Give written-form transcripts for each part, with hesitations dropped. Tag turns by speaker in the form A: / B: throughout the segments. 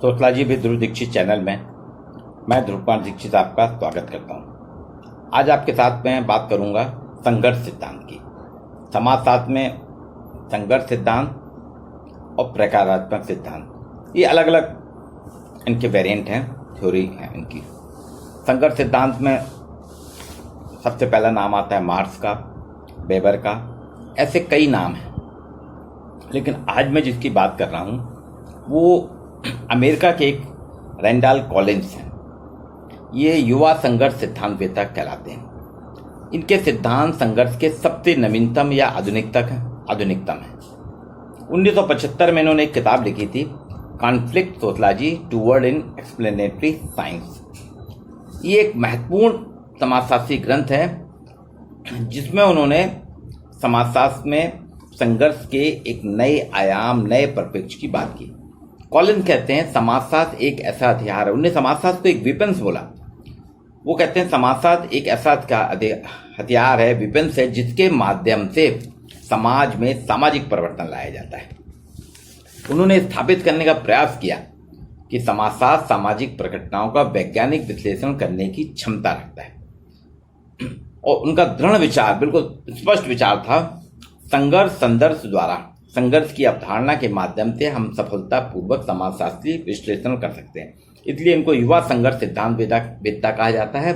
A: Sociology with Dhruv Dikshit channel में मैं ध्रुव कुमार दीक्षित आपका स्वागत करता हूं। आज आपके साथ मैं बात करूंगा संघर्ष सिद्धांत की। समाजशास्त्र में संघर्ष सिद्धांत और प्रकारात्मक सिद्धांत, ये अलग अलग इनके वेरिएंट हैं, थ्योरी हैं इनकी। संघर्ष सिद्धांत में सबसे पहला नाम आता है मार्क्स का, वेबर का, ऐसे कई नाम हैं। लेकिन आज मैं जिसकी बात कर रहा हूं वो अमेरिका के एक रैंडल कॉलिंस हैं। ये युवा संघर्ष सिद्धांतवेत्ता कहलाते हैं। इनके सिद्धांत संघर्ष के सबसे नवीनतम या आधुनिकतम है। 1975 में इन्होंने एक किताब लिखी थी, कॉन्फ्लिक्ट सोशलॉजी टूवर्ड इन एक्सप्लेनेटरी साइंस। ये एक महत्वपूर्ण समाजशास्त्री ग्रंथ है जिसमें उन्होंने समाजशास्त्र में संघर्ष के एक नए आयाम, नए परिप्रेक्ष्य की बात की। कॉलिन कहते हैं समाजशास्त्र एक ऐसा हथियार है। उन्होंने समाजशास्त्र को एक विपन्स बोला। वो कहते हैं समाजशास्त्र एक ऐसा हथियार है, विपन्स है, जिसके माध्यम से समाज में सामाजिक परिवर्तन लाया जाता है। उन्होंने स्थापित करने का प्रयास किया कि समाजशास्त्र सामाजिक प्रघटनाओं का वैज्ञानिक विश्लेषण करने की क्षमता रखता है। और उनका दृढ़ विचार, बिल्कुल स्पष्ट विचार था, संघर्ष संदर्भ द्वारा संघर्ष की अवधारणा के माध्यम से हम सफलतापूर्वक समाजशास्त्रीय विश्लेषण कर सकते हैं। इसलिए इनको युवा संघर्ष सिद्धांतवेत्ता कहा जाता है।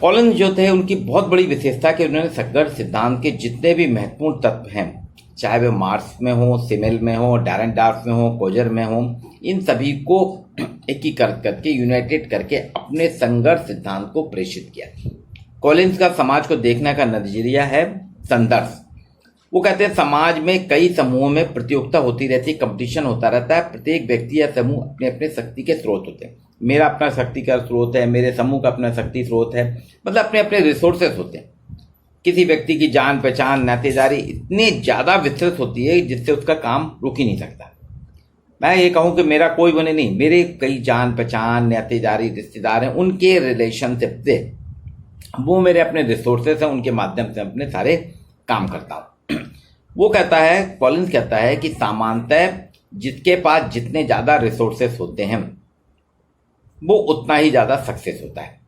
A: कॉलिन जो थे, उनकी बहुत बड़ी विशेषता कि उन्होंने संघर्ष सिद्धांत के जितने भी महत्वपूर्ण तत्व हैं, चाहे वे मार्क्स में हो, सिमेल में हो, डारेंडार्फ में हो, कोजर में हो, इन सभी को एकीकृत करके, यूनाइटेड करके अपने संघर्ष सिद्धांत को प्रेषित किया। कॉलिन्स का समाज को देखने का नजरिया है संदर्भ। वो कहते हैं समाज में कई समूहों में प्रतियोगिता होती रहती है, कंपटीशन होता रहता है। प्रत्येक व्यक्ति या समूह अपने अपने शक्ति के स्रोत होते हैं। मेरा अपना शक्ति का स्रोत है, मेरे समूह का अपना शक्ति स्रोत है, मतलब अपने अपने रिसोर्सेस होते हैं। किसी व्यक्ति की जान पहचान, नातेदारी इतनी ज़्यादा विस्तृत होती है जिससे उसका काम रुक ही नहीं सकता। मैं ये कहूँ कि मेरा कोई बने नहीं, मेरे कई जान पहचान, नातेदारी, रिश्तेदार हैं, उनके रिलेशनशिप से वो मेरे अपने रिसोर्सेस हैं, उनके माध्यम से अपने सारे काम करता हूँ। वो कहता है, कॉलिन्स कहता है कि सामान्यतः जिसके पास जितने ज़्यादा रिसोर्सेस होते हैं वो उतना ही ज़्यादा सक्सेस होता है।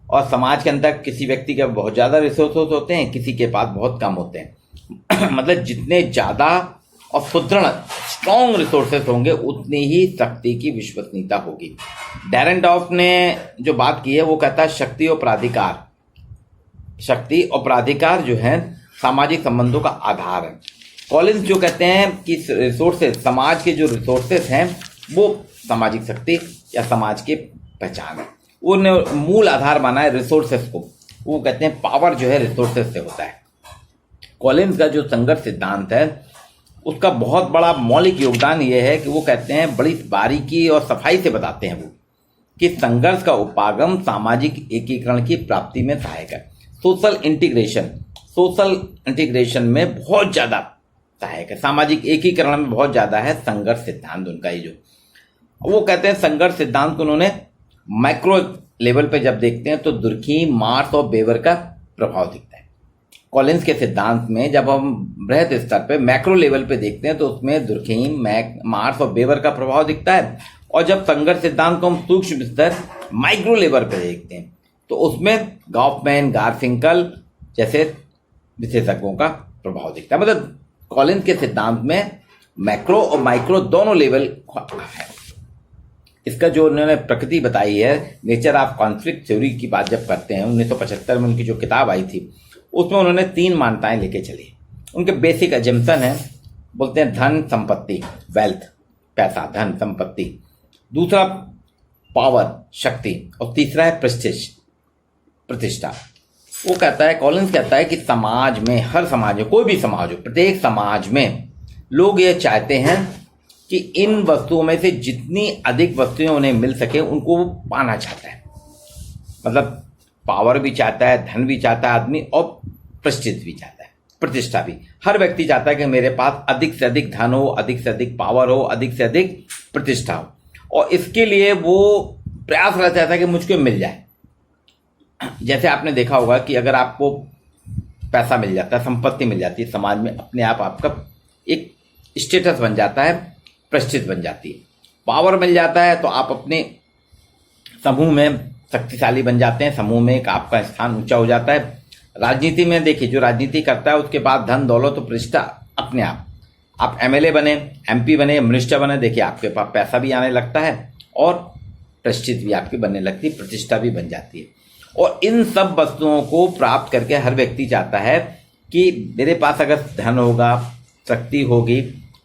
A: और समाज के अंदर किसी व्यक्ति के बहुत ज़्यादा रिसोर्सेस होते हैं, किसी के पास बहुत कम होते हैं। मतलब जितने ज़्यादा और सुदृढ़ स्ट्रॉन्ग रिसोर्सेस होंगे उतनी ही शक्ति की विश्वसनीयता होगी। डैरेंडॉर्फ ने जो बात की है वो कहता है शक्ति और प्राधिकार जो है सामाजिक संबंधों का आधार है। कॉलिन्स जो कहते हैं कि रिसोर्सेस, समाज के जो रिसोर्सेस हैं वो सामाजिक शक्ति या समाज के पहचान है। उन्होंने मूल आधार माना है रिसोर्सेस को। वो कहते हैं पावर जो है रिसोर्सेस से होता है। कॉलिन्स का जो संघर्ष सिद्धांत है उसका बहुत बड़ा मौलिक योगदान ये है कि वो कहते हैं, बड़ी बारीकी और सफाई से बताते हैं वो, कि संघर्ष का उपागम सामाजिक एकीकरण की प्राप्ति में सहायक है। सोशल इंटीग्रेशन में बहुत ज़्यादा सहायक है, सामाजिक एकीकरण में बहुत ज़्यादा है संघर्ष सिद्धांत उनका। ये जो वो कहते हैं संघर्ष सिद्धांत को उन्होंने माइक्रो लेवल पे जब देखते हैं तो दुर्खीम, मार्क्स और वेबर का प्रभाव दिखता है। कॉलिन्स के सिद्धांत में जब हम बृहद स्तर पे मैक्रो लेवल पे देखते हैं तो उसमें दुर्खीम, मार्क्स और वेबर का प्रभाव दिखता है। और जब संघर्ष सिद्धांत को हम सूक्ष्म स्तर माइक्रो लेवल पे देखते हैं तो उसमें गॉफमैन, गारफिंकल जैसे विशेषज्ञों का प्रभाव दिखता है। मतलब कॉलिन्स के सिद्धांत में मैक्रो और माइक्रो दोनों लेवल है। इसका जो उन्होंने प्रकृति बताई है, नेचर ऑफ कॉन्फ्लिक्ट थ्योरी की बात जब करते हैं, 1975 में उनकी जो किताब आई थी उसमें उन्होंने 3 मान्यताएं लेके चली। उनके बेसिक एजम्पशन है, बोलते हैं धन संपत्ति, वेल्थ, पैसा, धन संपत्ति। दूसरा पावर, शक्ति, और तीसरा है प्रेस्टीज, प्रतिष्ठा। वो कहता है, कॉलिन्स कहता है कि समाज में, हर समाज में, कोई भी समाज हो, प्रत्येक समाज में लोग ये चाहते हैं कि इन वस्तुओं में से जितनी अधिक वस्तुएं उन्हें मिल सके उनको वो पाना चाहता है। मतलब पावर भी चाहता है, धन भी चाहता है आदमी, और प्रेस्टीज भी चाहता है, प्रतिष्ठा भी। हर व्यक्ति चाहता है कि मेरे पास अधिक से अधिक धन हो, अधिक से अधिक पावर हो, अधिक से अधिक प्रतिष्ठा हो, और इसके लिए वो प्रयास रहता है कि मुझको मिल जाए। जैसे आपने देखा होगा कि अगर आपको पैसा मिल जाता है, संपत्ति मिल जाती है, समाज में अपने आप आपका एक स्टेटस बन जाता है, प्रतिष्ठित बन जाती है। पावर मिल जाता है तो आप अपने समूह में शक्तिशाली बन जाते हैं, समूह में एक आपका स्थान ऊंचा हो जाता है। राजनीति में देखिए, जो राजनीति करता है उसके पास धन दौलत और प्रतिष्ठा अपने आप एमएलए बने, एमपी बने, मिनिस्टर बने, देखिए आपके पास पैसा भी आने लगता है और प्रतिष्ठित भी आपकी बनने लगती है, प्रतिष्ठा भी बन जाती है। और इन सब वस्तुओं को प्राप्त करके हर व्यक्ति चाहता है कि मेरे पास अगर धन होगा, शक्ति होगी,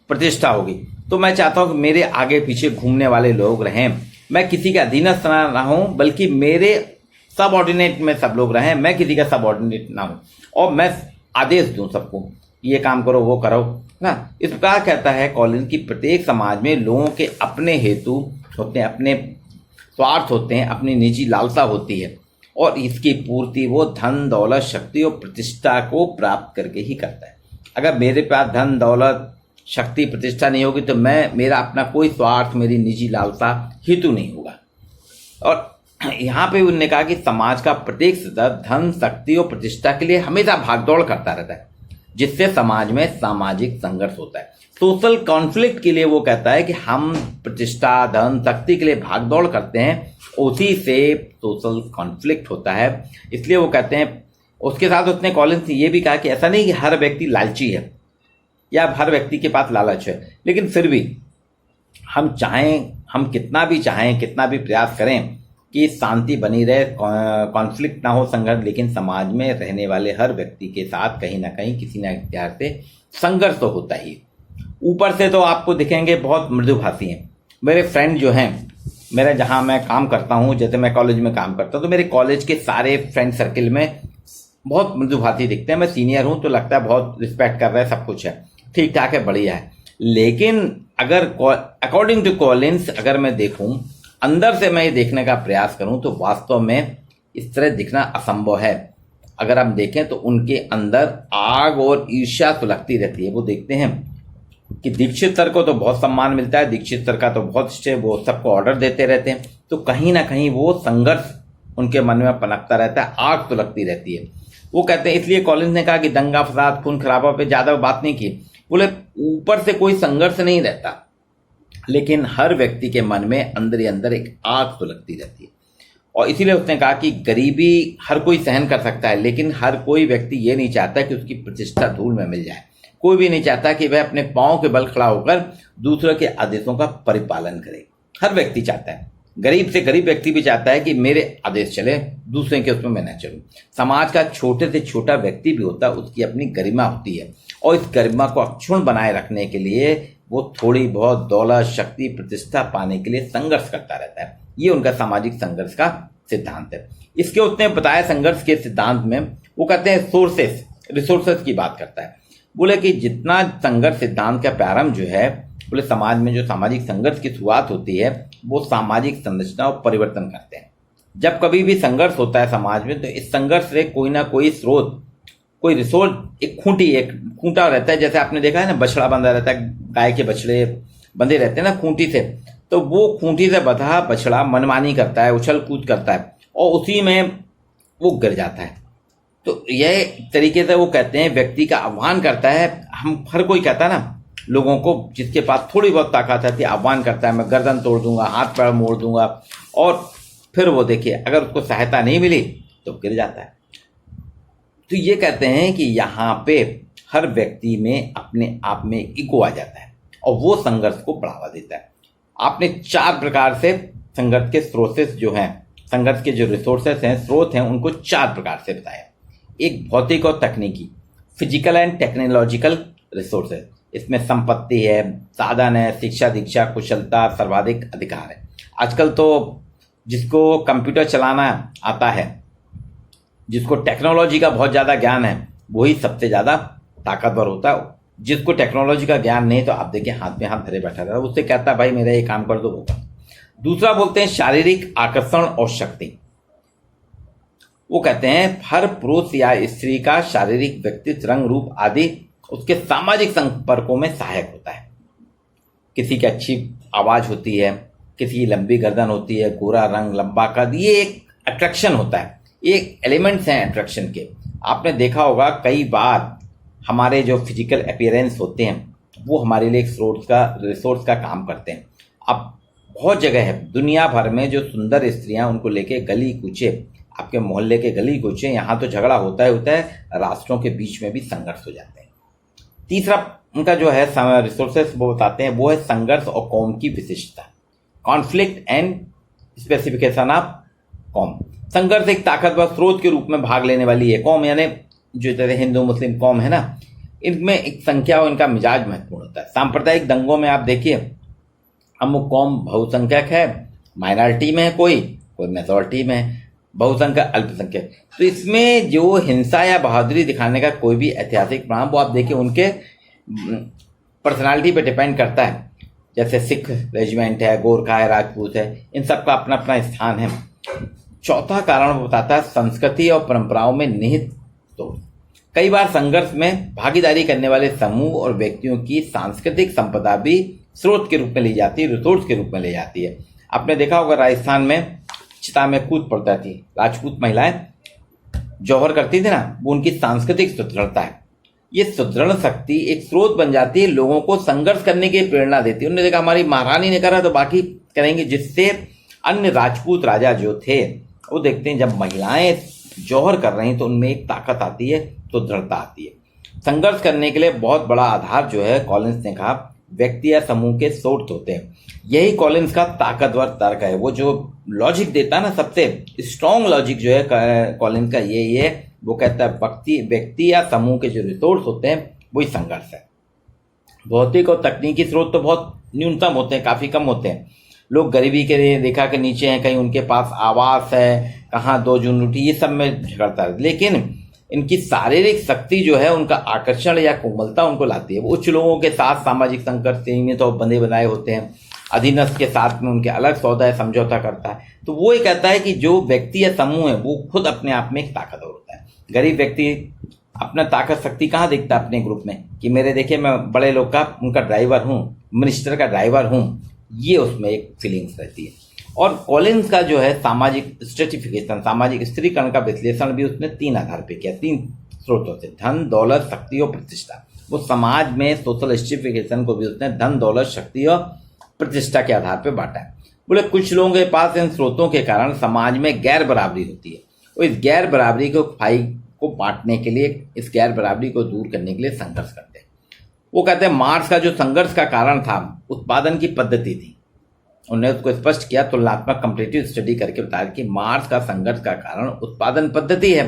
A: प्रतिष्ठा होगी, तो मैं चाहता हूं कि मेरे आगे पीछे घूमने वाले लोग रहें, मैं किसी का अधीनस्थ ना रहूं, बल्कि मेरे सबऑर्डिनेट में सब लोग रहें, मैं किसी का सबऑर्डिनेट ना हूं और मैं आदेश दूं सबको, ये काम करो, वो करो ना। इस प्रकार कहता है कॉलिन की प्रत्येक समाज में लोगों के अपने हेतु होते हैं, अपने स्वार्थ होते हैं, अपनी निजी लालसा होती है और इसकी पूर्ति वो धन दौलत शक्ति और प्रतिष्ठा को प्राप्त करके ही करता है। अगर मेरे पास धन दौलत शक्ति प्रतिष्ठा नहीं होगी तो मेरा अपना कोई स्वार्थ, मेरी निजी लालसा हेतु नहीं होगा। और यहाँ पे उन्होंने कहा कि समाज का प्रत्येक सदस्य धन शक्ति और प्रतिष्ठा के लिए हमेशा भागदौड़ करता रहता है, जिससे समाज में सामाजिक संघर्ष होता है। सोशल कॉन्फ्लिक्ट के लिए वो कहता है कि हम प्रतिष्ठा धन शक्ति के लिए भागदौड़ करते हैं, उसी से सोशल कॉन्फ्लिक्ट होता है। इसलिए वो कहते हैं, उसके साथ उसने कॉलिन्स ने ये भी कहा कि ऐसा नहीं कि हर व्यक्ति लालची है या हर व्यक्ति के पास लालच है, लेकिन फिर भी हम कितना भी चाहें, कितना भी प्रयास करें कि शांति बनी रहे, कॉन्फ्लिक्ट ना हो, संघर्ष, लेकिन समाज में रहने वाले हर व्यक्ति के साथ कहीं ना कहीं किसी न किसी से संघर्ष तो होता ही। ऊपर से तो आपको दिखेंगे बहुत मृदुभाषी हैं। मेरे फ्रेंड जो हैं, मेरे जहाँ मैं काम करता हूँ, जैसे मैं कॉलेज में काम करता हूँ, तो मेरे कॉलेज के सारे फ्रेंड सर्किल में बहुत मृदुभाषी दिखते हैं। मैं सीनियर हूँ तो लगता है बहुत रिस्पेक्ट कर रहे हैं, सब कुछ है, ठीक ठाक है, बढ़िया है। लेकिन अगर अकॉर्डिंग टू कॉलिन्स अगर मैं देखूं, अंदर से मैं ये देखने का प्रयास करूं, तो वास्तव में इस तरह दिखना असंभव है। अगर हम देखें तो उनके अंदर आग और ईर्ष्या सुलगती रहती है। वो देखते हैं कि दीक्षित सर को तो बहुत सम्मान मिलता है, दीक्षित सर का तो बहुत इष्ट है, वो सबको ऑर्डर देते रहते हैं, तो कहीं ना कहीं वो संघर्ष उनके मन में पनपता रहता है, आग सुलगती रहती है। वो कहते हैं, इसलिए कॉलिन्स ने कहा कि दंगा फसाद खून खराबा पे ज्यादा बात नहीं की। बोले ऊपर से कोई संघर्ष नहीं रहता, लेकिन हर व्यक्ति के मन में अंदर ही अंदर एक आग सुलगती रहती है। और इसीलिए उसने कहा कि गरीबी हर कोई सहन कर सकता है, लेकिन हर कोई व्यक्ति ये नहीं चाहता कि उसकी प्रतिष्ठा धूल में मिल जाए। कोई भी नहीं चाहता कि वह अपने पांव के बल खड़ा होकर दूसरों के आदेशों का परिपालन करे। हर व्यक्ति चाहता है, गरीब से गरीब व्यक्ति भी चाहता है कि मेरे आदेश चले, दूसरे के उसमें मैं न चलूं। समाज का छोटे से छोटा व्यक्ति भी होता है, उसकी अपनी गरिमा होती है, और इस गरिमा को अक्षुण्ण बनाए रखने के लिए वो थोड़ी बहुत दौलत शक्ति प्रतिष्ठा पाने के लिए संघर्ष करता रहता है। ये उनका सामाजिक संघर्ष का सिद्धांत है। इसके उसने बताया संघर्ष के सिद्धांत में वो कहते हैं सोर्सेस, रिसोर्सेस की बात करता है। बोले कि जितना संघर्ष सिद्धांत का प्रारंभ जो है, बोले समाज में जो सामाजिक संघर्ष की शुरुआत होती है वो सामाजिक संरचना और परिवर्तन करते हैं। जब कभी भी संघर्ष होता है समाज में, तो इस संघर्ष से कोई ना कोई स्रोत, कोई रिसोर्स, एक खूंटा रहता है। जैसे आपने देखा है ना, बछड़ा बंधा रहता है, गाय के बछड़े बंधे रहते हैं ना खूंटी से, तो वो खूंटी से बंधा बछड़ा मनमानी करता है, उछल कूद करता है और उसी में वो गिर जाता है। तो यह तरीके से वो कहते हैं व्यक्ति का आह्वान करता है। हम हर कोई कहता है ना, लोगों को जिसके पास थोड़ी बहुत ताकत आती है आह्वान करता है, मैं गर्दन तोड़ दूंगा, हाथ पैर मोड़ दूंगा, और फिर वो देखिए अगर उसको सहायता नहीं मिली तो गिर जाता है। तो ये कहते हैं कि यहाँ पे हर व्यक्ति में अपने आप में ईगो आ जाता है और वो संघर्ष को बढ़ावा देता है। आपने 4 प्रकार से संघर्ष के स्रोतेस जो हैं, संघर्ष के जो रिसोर्सेस हैं, स्रोत हैं, उनको 4 प्रकार से बताया। एक भौतिक और तकनीकी, फिजिकल एंड टेक्नोलॉजिकल रिसोर्सेस, इसमें संपत्ति है, साधन है, शिक्षा दीक्षा कुशलता, सर्वाधिक अधिकार है। आजकल तो जिसको कंप्यूटर चलाना आता है, जिसको टेक्नोलॉजी का बहुत ज़्यादा ज्ञान है, वही सबसे ज़्यादा ताकतवर होता है। जिसको टेक्नोलॉजी का ज्ञान नहीं, तो आप देखिए हाथ में हाथ धरे बैठा रहता है, उससे कहता है भाई मेरा ये काम कर दो, वो कर। दूसरा बोलते हैं शारीरिक आकर्षण और शक्ति। वो कहते हैं हर पुरुष या स्त्री का शारीरिक व्यक्तित्व, रंग रूप आदि उसके सामाजिक संपर्कों में सहायक होता है। किसी की अच्छी आवाज होती है, किसी की लंबी गर्दन होती है, गोरा रंग, लंबा कद, ये एक अट्रैक्शन होता है, ये एलिमेंट्स हैं अट्रैक्शन के। आपने देखा होगा कई बार हमारे जो फिजिकल अपीयरेंस होते हैं वो हमारे लिए एक रिसोर्स का काम करते हैं। अब बहुत जगह है दुनिया भर में जो सुंदर स्त्रियां, उनको लेके गली कूचे, आपके मोहल्ले के गली कूचे, यहाँ तो झगड़ा होता है, राष्ट्रों के बीच में भी संघर्ष हो जाते हैं। तीसरा उनका जो है रिसोर्सेस वो बताते हैं, वो है संघर्ष और कौम की विशिष्टता, कॉन्फ्लिक्ट एंड स्पेसिफिकेशन ऑफ कौम। संघर्ष एक ताकतवर स्रोत के रूप में भाग लेने वाली है कौम, यानी जो जैसे हिंदू मुस्लिम कौम है ना, इनमें एक संख्या और इनका मिजाज महत्वपूर्ण होता है। सांप्रदायिक दंगों में आप देखिए, अमुक कौम बहुसंख्यक है, माइनॉरिटी में है, कोई मेजॉरिटी में है, बहुसंख्यक अल्पसंख्यक, तो इसमें जो हिंसा या बहादुरी दिखाने का कोई भी ऐतिहासिक प्रमाण, वो आप देखिए उनके पर्सनालिटी पे डिपेंड करता है। जैसे सिख रेजिमेंट है, गोरखा है, राजपूत है, इन सब का अपना अपना स्थान है। चौथा कारण वो बताता है संस्कृति और परंपराओं में निहित दोष। कई बार संघर्ष में भागीदारी करने वाले समूह और व्यक्तियों की सांस्कृतिक संपदा भी स्रोत के रूप में ली जाती है, रिसोर्स के रूप में ली जाती है। आपने देखा होगा राजस्थान में चिता में कूद पड़ता थी, राजपूत महिलाएं जौहर करती थी ना, वो उनकी सांस्कृतिक सुदृढ़ता है। ये सुदृढ़ शक्ति एक स्रोत बन जाती है, लोगों को संघर्ष करने की प्रेरणा देती है। उन्होंने देखा हमारी महारानी ने करा तो बाकी करेंगे, जिससे अन्य राजपूत राजा जो थे वो देखते हैं जब महिलाएं जौहर कर रही हैं तो उनमें एक ताकत आती है, सुदृढ़ता आती है। संघर्ष करने के लिए बहुत बड़ा आधार जो है, कॉलिंस ने कहा, व्यक्ति या समूह के सोर्स होते हैं। यही कॉलिंस का ताकतवर तर्क है। वो जो लॉजिक देता है ना, सबसे स्ट्रॉन्ग लॉजिक जो है कॉलिंस का यही है। वो कहता है व्यक्ति या समूह के जो रिसोर्स होते हैं वही संघर्ष है। भौतिक और तकनीकी स्रोत तो बहुत न्यूनतम होते हैं, काफी कम होते हैं। लोग गरीबी के रेखा के नीचे हैं, कहीं उनके पास आवास है, कहाँ 2 जून लूटी, ये सब में झगड़ता है। लेकिन इनकी शारीरिक शक्ति जो है, उनका आकर्षण या कोमलता उनको लाती है। वो उच्च लोगों के साथ सामाजिक संघर्ष में तो बंधे बनाए होते हैं, अधीनस्थ के साथ में उनके अलग सौदा है, समझौता करता है। तो वो ये कहता है कि जो व्यक्ति या समूह है वो खुद अपने आप में एक ताकतवर होता है। गरीब व्यक्ति अपना ताकत शक्ति कहाँ देखता है अपने ग्रुप में, कि मेरे देखिए मैं बड़े लोग का उनका ड्राइवर हूँ, मिनिस्टर का ड्राइवर हूँ, ये उसमें एक फीलिंग्स रहती है। और कॉलिंस का जो है सामाजिक स्ट्रेटिफिकेशन, सामाजिक स्त्रीकरण का विश्लेषण भी उसने 3 आधार पे किया, 3 स्रोतों से, धन, दौलत, शक्ति और प्रतिष्ठा। वो समाज में सोशल स्ट्रेटिफिकेशन को भी उसने धन, दौलत, शक्ति और प्रतिष्ठा के आधार पर बांटा है। बोले कुछ लोगों के पास इन स्रोतों के कारण समाज में गैर बराबरी होती है, और इस गैर बराबरी को बांटने के लिए, इस गैर बराबरी को दूर करने के लिए संघर्ष करते हैं। वो कहते हैं मार्क्स का जो संघर्ष का कारण था उत्पादन की पद्धति थी। उन्होंने उसको स्पष्ट किया, तुलनात्मक कंपैरेटिव स्टडी करके बताया कि मार्क्स का संघर्ष का कारण उत्पादन पद्धति है।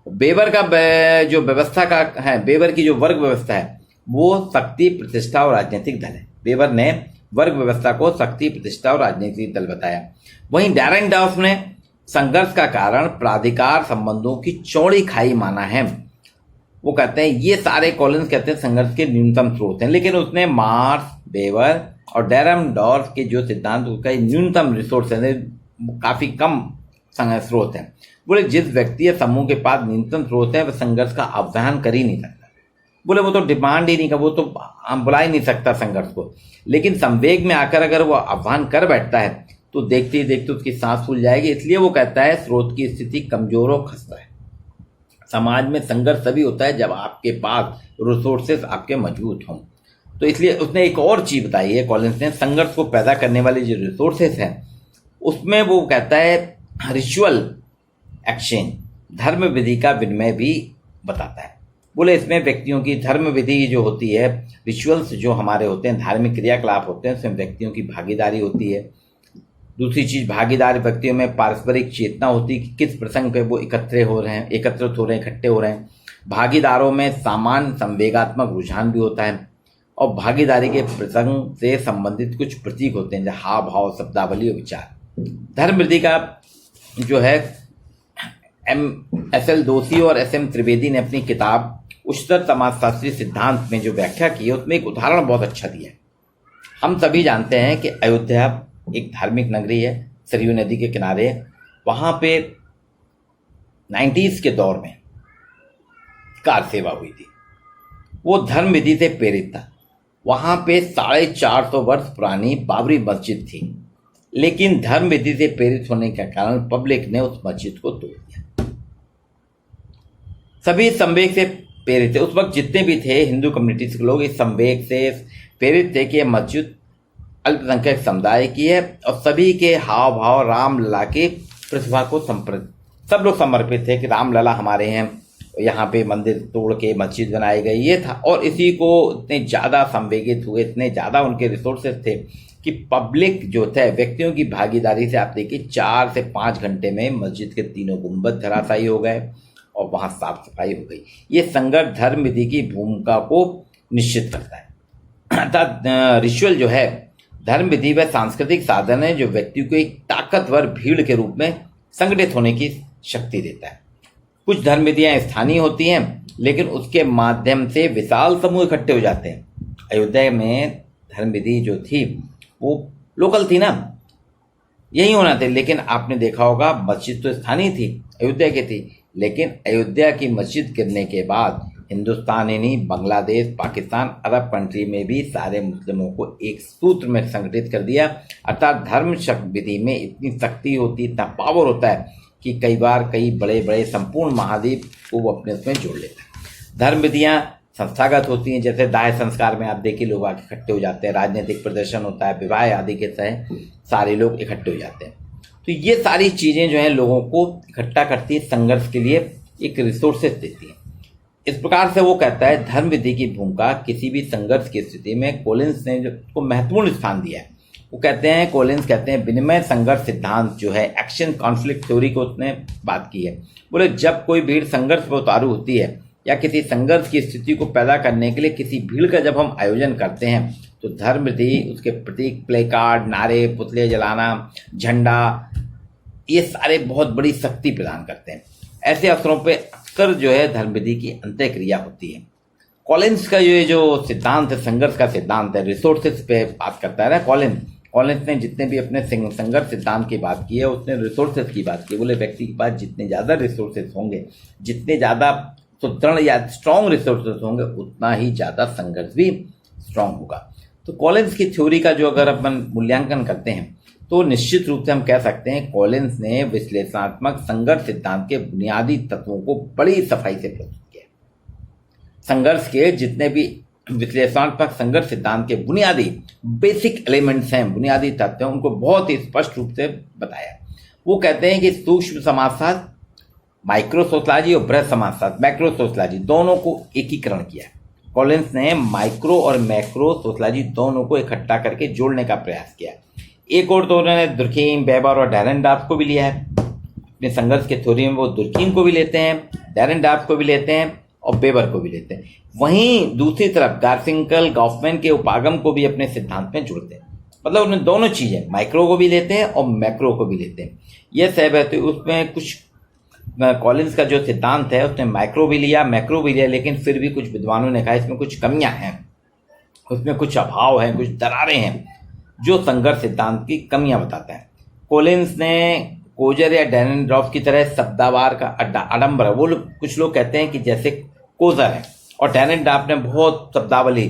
A: बेबर का जो व्यवस्था का है, बेबर की जो वर्ग व्यवस्था है, वो शक्ति, प्रतिष्ठा और राजनीतिक दल है। बेबर ने वर्ग व्यवस्था को शक्ति, प्रतिष्ठा और राजनीतिक दल बताया। वहीं डैरेंडॉर्फ ने संघर्ष का कारण प्राधिकार संबंधों की चौड़ी खाई माना है। वो कहते हैं ये सारे कॉलिंस कहते हैं संघर्ष के न्यूनतम स्रोत हैं, लेकिन उसने मार्क्स, बेवर और डैरेंडॉर्फ के जो सिद्धांत, उसका न्यूनतम रिसोर्स है, काफी कम स्रोत है। बोले जिस व्यक्ति या समूह के पास न्यूनतम स्रोत है वह संघर्ष का आह्वान कर ही नहीं सकता। बोले वो तो डिमांड ही नहीं कर, वो तो बुला ही नहीं सकता संघर्ष को। लेकिन संवेग में आकर अगर वो आह्वान कर बैठता है तो देखते ही देखते उसकी सांस फूल जाएगी। इसलिए वो कहता है स्रोत की स्थिति कमजोर और खस्ता है। समाज में संघर्ष तभी होता है जब आपके पास रिसोर्सेस आपके मजबूत हों। तो इसलिए उसने एक और चीज बताई है कॉलिंस ने, संघर्ष को पैदा करने वाले जो रिसोर्सेस हैं उसमें वो कहता है रिचुअल एक्सचेंज, धर्म विधि का विनिमय भी बताता है। बोले इसमें व्यक्तियों की धर्म विधि जो होती है, रिचुअल्स जो हमारे होते हैं, धार्मिक क्रियाकलाप होते हैं, उसमें व्यक्तियों की भागीदारी होती है। दूसरी चीज, भागीदार व्यक्तियों में पारस्परिक चेतना होती है कि किस प्रसंग पे वो एकत्रित हो रहे हैं, इकट्ठे हो रहे हैं। भागीदारों में समान संवेगात्मक रुझान भी होता है, और भागीदारी के प्रसंग से संबंधित कुछ प्रतीक होते हैं, जैसे हाव भाव, शब्दावली और विचार। धर्म विधि का जो है एस एल दोषी और एस एम त्रिवेदी ने अपनी किताब उच्चतर समाजशास्त्री सिद्धांत में जो व्याख्या की है उसमें एक उदाहरण बहुत अच्छा दिया है। हम सभी जानते हैं कि अयोध्या एक धार्मिक नगरी है, सरयू नदी के किनारे। वहां पे 90s के दौर में कार सेवा हुई थी, वो धर्म विधि से प्रेरित था। वहां पे 450 वर्ष पुरानी बाबरी मस्जिद थी, लेकिन धर्म विधि से प्रेरित होने के कारण पब्लिक ने उस मस्जिद को तोड़ दिया। सभी संवेग से प्रेरित थे। उस वक्त जितने भी थे हिंदू कम्युनिटी के लोग इस संवेग से प्रेरित थे कि यह मस्जिद अल्पसंख्यक समुदाय की है और सभी के हाव भाव रामलला की प्रतिभा को सब लोग समर्पित थे कि रामलला हमारे हैं, यहाँ पे मंदिर तोड़ के मस्जिद बनाई गई, ये था। और इसी को इतने ज़्यादा संवेगित हुए, इतने ज़्यादा उनके रिसोर्सेज थे कि पब्लिक जो थे, व्यक्तियों की भागीदारी से आप देखिए 4 से 5 घंटे में मस्जिद के तीनों गुंबद धराशायी हो गए और वहाँ साफ सफाई हो गई। ये संघर्ष धर्म विधि की भूमिका को निश्चित करता है। अर्थात रिचुअल जो है, धर्म विधि व सांस्कृतिक साधन है जो व्यक्ति को एक ताकतवर भीड़ के रूप में संगठित होने की शक्ति देता है। कुछ धर्म विधियाँ स्थानीय होती हैं लेकिन उसके माध्यम से विशाल समूह इकट्ठे हो जाते हैं। अयोध्या में धर्म विधि जो थी वो लोकल थी ना, यही होना था। लेकिन आपने देखा होगा मस्जिद तो स्थानीय थी, अयोध्या की थी, लेकिन अयोध्या की मस्जिद गिरने के बाद हिंदुस्तान ही नहीं, बांग्लादेश, पाकिस्तान, अरब कंट्री में भी सारे मुस्लिमों को एक सूत्र में संगठित कर दिया। अर्थात धर्म विधि में इतनी शक्ति होती, इतना पावर होता है कि कई बार कई बड़े बड़े संपूर्ण महाद्वीप को वो अपने उसमें जोड़ लेता है। धर्म विधियाँ संस्थागत होती हैं, जैसे दाह संस्कार में आप देखिए लोग आके इकट्ठे हो जाते हैं, राजनीतिक प्रदर्शन होता है, विवाह आदि के तहत सारे लोग इकट्ठे हो जाते हैं। तो ये सारी चीज़ें जो हैं लोगों को इकट्ठा करती है, संघर्ष के लिए एक रिसोर्सेज देती हैं। इस प्रकार से वो कहता है धर्म विधि की भूमिका किसी भी संघर्ष की स्थिति में कोलिंस ने जो को महत्वपूर्ण स्थान दिया है। वो कहते हैं, कोलिंस कहते हैं विनिमय संघर्ष सिद्धांत जो है, एक्शन कॉन्फ्लिक्ट थ्योरी को उसने बात की है। बोले जब कोई भीड़ संघर्ष पर उतारू होती है या किसी संघर्ष की स्थिति को पैदा करने के लिए किसी भीड़ का जब हम आयोजन करते हैं तो धर्म विधि उसके प्रतीक, प्ले कार्ड, नारे, पुतले जलाना, झंडा, ये सारे बहुत बड़ी शक्ति प्रदान करते हैं। ऐसे अवसरों पे अक्सर जो है धर्म विधि की अंत्यक्रिया होती है। कॉलिंस का ये जो सिद्धांत है, संघर्ष का सिद्धांत है, रिसोर्सेज पे बात करता है ना कॉलिंस ने जितने भी अपने संघर्ष सिद्धांत की बात की है उसने रिसोर्सेज की बात की। बोले व्यक्ति के पास जितने ज़्यादा रिसोर्सेज होंगे, जितने ज़्यादा सुदृढ़ या स्ट्रॉन्ग रिसोर्सेज होंगे, उतना ही ज़्यादा संघर्ष भी स्ट्रॉन्ग होगा। तो कॉलिंस की थ्योरी का जो अगर अपन मूल्यांकन करते हैं तो निश्चित रूप से हम कह सकते हैं कॉलिंस ने विश्लेषणात्मक संघर्ष सिद्धांत के बुनियादी तत्वों को बड़ी सफाई से प्रस्तुत किया। संघर्ष के जितने भी विश्लेषणात्मक संघर्ष सिद्धांत के बुनियादी बेसिक एलिमेंट्स हैं, बुनियादी तत्व हैं, उनको बहुत ही स्पष्ट रूप से बताया। वो कहते हैं कि सूक्ष्म समाजशास्त्र, माइक्रो सोशलॉजी और बृहद समाजशास्त्र, मैक्रो सोशलॉजी, दोनों को एकीकरण किया। कॉलिंस ने माइक्रो और मैक्रो सोशलॉजी दोनों को इकट्ठा करके जोड़ने का प्रयास किया। एक और तो उन्होंने दुर्खीम, वेबर और डेरेनडार्फ को भी लिया है अपने संघर्ष के थ्योरी में। वो दुर्खीम को भी लेते हैं, डेरेनडार्फ को भी लेते हैं और वेबर को भी लेते हैं। वहीं दूसरी तरफ गार्फिंकल, गॉफमैन के उपागम को भी अपने सिद्धांत में जोड़ते हैं। मतलब उन्हें दोनों चीज़ें, माइक्रो को भी लेते हैं और मैक्रो को भी लेते हैं। यह सहमति उसमें कुछ कॉलिंस का जो सिद्धांत है उसने माइक्रो भी लिया, मैक्रो भी लिया, लेकिन फिर भी कुछ विद्वानों ने कहा इसमें कुछ कमियां हैं, उसमें कुछ अभाव हैं, कुछ दरारें हैं जो संघर्ष सिद्धांत की कमियां बताता है। कॉलिंस ने कोजर या डेरेनडार्फ की तरह शब्दावार का आडंबर, वो कुछ लोग कहते हैं कि जैसे कोजर है और डेरेनडार्फ ने बहुत शब्दावली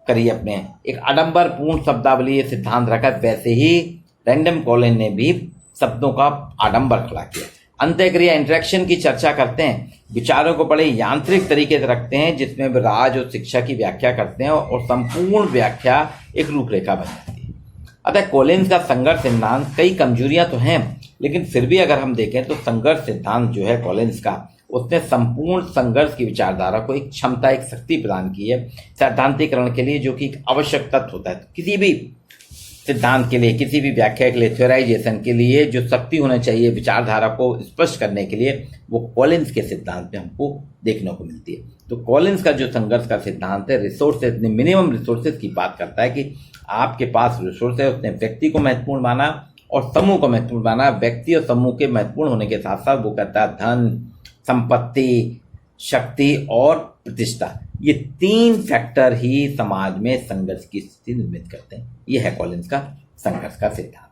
A: करी, अपने एक आडंबर पूर्ण शब्दावली ये सिद्धांत रखा, वैसे ही रैंडम कॉलिन ने भी शब्दों का आडंबर खड़ा किया। अंत्यक्रिया इंटरेक्शन की चर्चा करते हैं, विचारों को बड़े यांत्रिक तरीके से रखते हैं जिसमें वे राज और शिक्षा की व्याख्या करते हैं और संपूर्ण व्याख्या एक रूपरेखा बन जाती है। अतः कॉलिंस का संघर्ष सिद्धांत कई कमजोरियां तो हैं, लेकिन फिर भी अगर हम देखें तो संघर्ष सिद्धांत जो है कॉलिंस का, उसने संपूर्ण संघर्ष की विचारधारा को एक क्षमता, एक शक्ति प्रदान की है सैद्धांतिकरण के लिए, जो कि एक आवश्यक तत्व होता है किसी भी सिद्धांत के लिए, किसी भी व्याख्या के लिए, थ्योराइजेशन के लिए जो शक्ति होना चाहिए विचारधारा को स्पष्ट करने के लिए, वो कॉलिंस के सिद्धांत में हमको देखने को मिलती है। तो कॉलिंस का जो संघर्ष का सिद्धांत है, रिसोर्सेज, मिनिमम रिसोर्सेज की बात करता है कि आपके पास रिसोर्स है। उसने व्यक्ति को महत्वपूर्ण माना और समूह को महत्वपूर्ण माना। व्यक्ति और समूह के महत्वपूर्ण होने के साथ साथ वो कहता है धन, संपत्ति, शक्ति और प्रतिष्ठा, ये 3 फैक्टर ही समाज में संघर्ष की स्थिति निर्मित करते हैं। यह है कॉलिंस का संघर्ष का सिद्धांत।